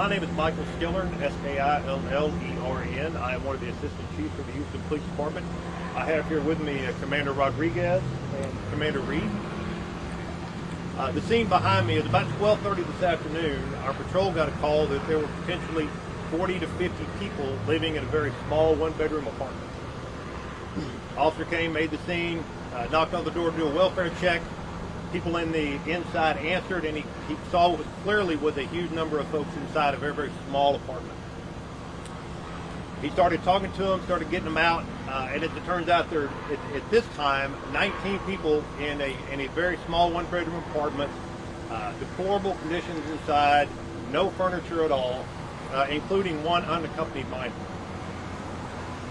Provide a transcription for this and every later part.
My name is Michael Skillern, Skillern. I am one of the assistant chiefs for the Houston Police Department. I have here with me Commander Rodriguez and Commander Reed. The scene behind me is about 12:30 this afternoon. Our patrol got a call that there were potentially 40 to 50 people living in a very small one-bedroom apartment. Officer came, made the scene, knocked on the door to do a welfare check. People in the inside answered, and he saw what clearly was a huge number of folks inside a very, very small apartment. He started talking to them, started getting them out, and as it turns out, there at this time 19 people in a very small one-bedroom apartment, deplorable conditions inside, no furniture at all, including one unaccompanied minor.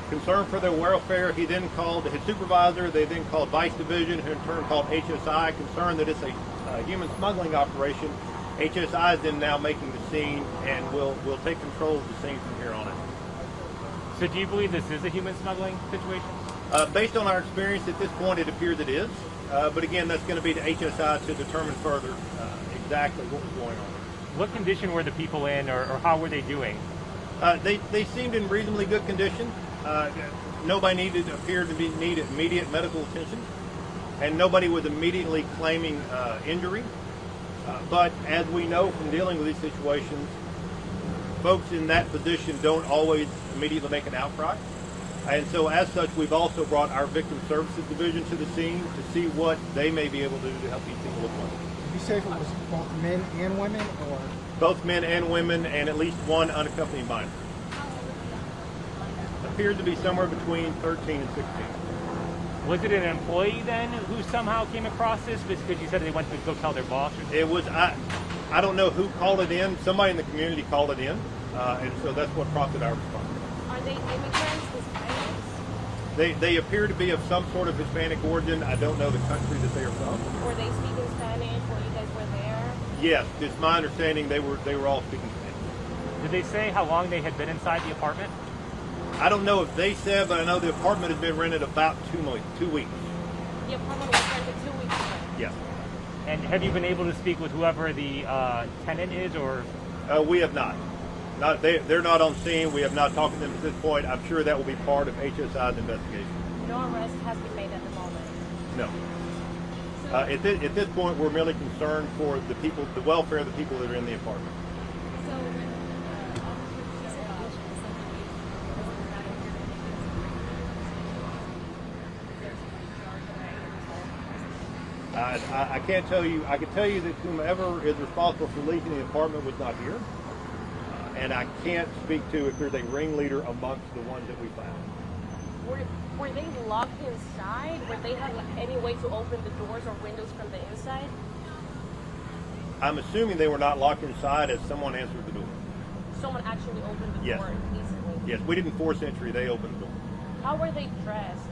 Concerned for their welfare, he then called his supervisor. They then called Vice Division, who in turn called HSI, concerned that it's a human smuggling operation. HSI is then now making the scene and will take control of the scene from here on out. So do you believe this is a human smuggling situation? Based on our experience at this point, it appears it is. But again, that's going to be to HSI to determine further exactly what was going on. What condition were the people in, or how were they doing? They seemed in reasonably good condition. Nobody appeared to need immediate medical attention, and nobody was immediately claiming injury. But as we know from dealing with these situations, folks in that position don't always immediately make an outcry. And so as such, we've also brought our Victim Services Division to the scene to see what they may be able to do to help these people look well. Did you say if it was both men and women, or? Both men and women, and at least one unaccompanied minor. Appeared to be somewhere between 13 and 16. Was it an employee then who somehow came across this? Because you said they went to go tell their boss? It was, I don't know who called it in. Somebody in the community called it in, and so that's what prompted our response. Are they immigrants, Hispanics? They appear to be of some sort of Hispanic origin. I don't know the country that they are from. Were they speaking Spanish while you guys were there? Yes, it's my understanding they were all speaking Spanish. Did they say how long they had been inside the apartment? I don't know if they said, but I know the apartment has been rented about 2 weeks. The apartment was rented 2 weeks ago. Yes. And have you been able to speak with whoever the tenant is, or? We have not. They're not on scene. We have not talked to them at this point. I'm sure that will be part of HSI's investigation. No arrest has been made at the moment. No. At this point, we're merely concerned for the people, the welfare of the people that are in the apartment. So I can't tell you. I can tell you that whomever is responsible for leaving the apartment was not here, and I can't speak to if there's a ringleader amongst the ones that we found. were they locked inside? Would they have any way to open the doors or windows from the inside? I'm assuming they were not locked inside as someone answered the door. Someone actually opened the Yes. door easily. Yes, we didn't force entry. They opened the door. How were they dressed?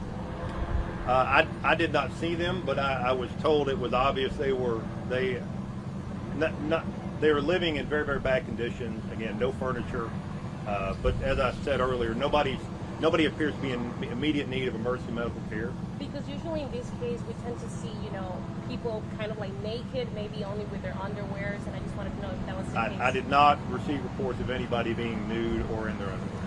I did not see them, but I was told it was obvious they were living in very, very bad conditions. Again, no furniture. But as I said earlier, nobody appears to be in immediate need of emergency medical care. Because usually in this case we tend to see, people kind of like naked, maybe only with their underwears, and I just wanted to know if that was the case. I did not receive reports of anybody being nude or in their underwear.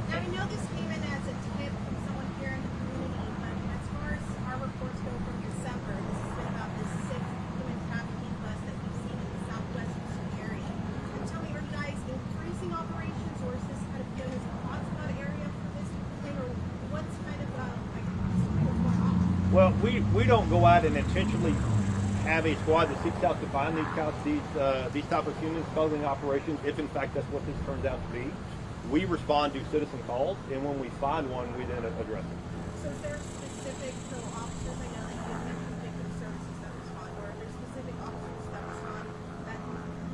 Now, I know this came in as a tip from someone here in the community, but as far as our reports go from December, this has been about the 6th human trafficking bus that we've seen in the southwest Houston area. And tell me, are you guys increasing operations, or is this kind of known as a hotspot area for this thing, or what's kind of what's going on? Well, we don't go out and intentionally have a squad that seeks out to find these type of human smuggling operations. If in fact that's what this turns out to be, we respond to citizen calls, and when we find one, we then address it. So is there specific officers, I know like you mentioned victim services that respond, or are there specific officers that respond that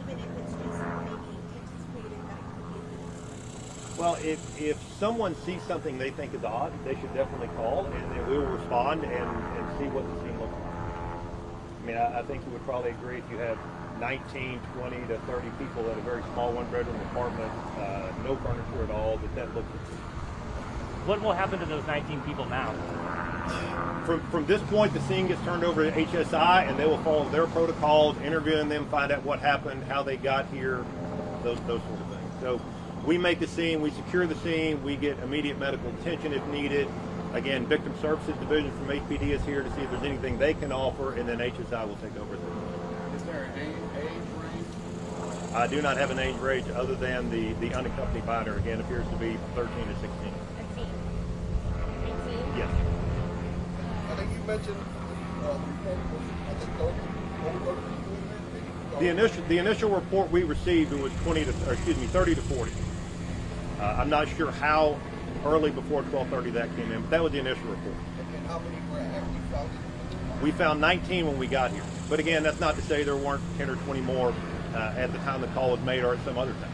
even if it's just maybe anticipated that it could be a human? Well, if someone sees something they think is odd, they should definitely call, and then we will respond and see what the scene looks like. I mean, I think you would probably agree if you have 19, 20 to 30 people in a very small one-bedroom apartment, no furniture at all, that looks at. What will happen to those 19 people now? From this point, the scene gets turned over to HSI, and they will follow their protocols, interviewing them, find out what happened, how they got here, those sort of things. So we make the scene, we secure the scene, we get immediate medical attention if needed. Again, Victim Services Division from HPD is here to see if there's anything they can offer, and then HSI will take over. Is there an age range? I do not have an age range other than the unaccompanied minor, again, appears to be 13 to 16. 15. 18. Yes. I think you mentioned the report was, I think, overloaded equipment. The initial report we received was 30 to 40. I'm not sure how early before 12:30 that came in, but that was the initial report. And how many were actually found? We found 19 when we got here. But again, that's not to say there weren't 10 or 20 more at the time the call was made or at some other time.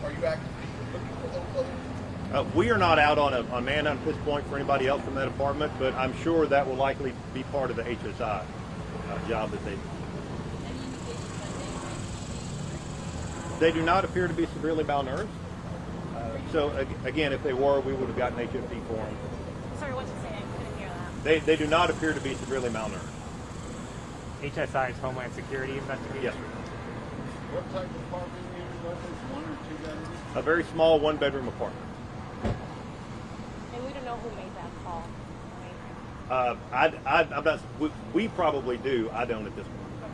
Are you actively looking for those others? We are not out on manhunt at this point for anybody else from that apartment, but I'm sure that will likely be part of the HSI job that they do not appear to be severely malnourished. So again, if they were, we would have gotten HFD for them. Sorry, what'd you say? I couldn't hear that. They do not appear to be severely malnourished. HSI's Homeland Security investigation. Yes, sir. What type of apartment unit was this? 1 or 2 bedrooms? A very small one-bedroom apartment. And we don't know who made that call, right? I'm not. We probably do. I don't at this point.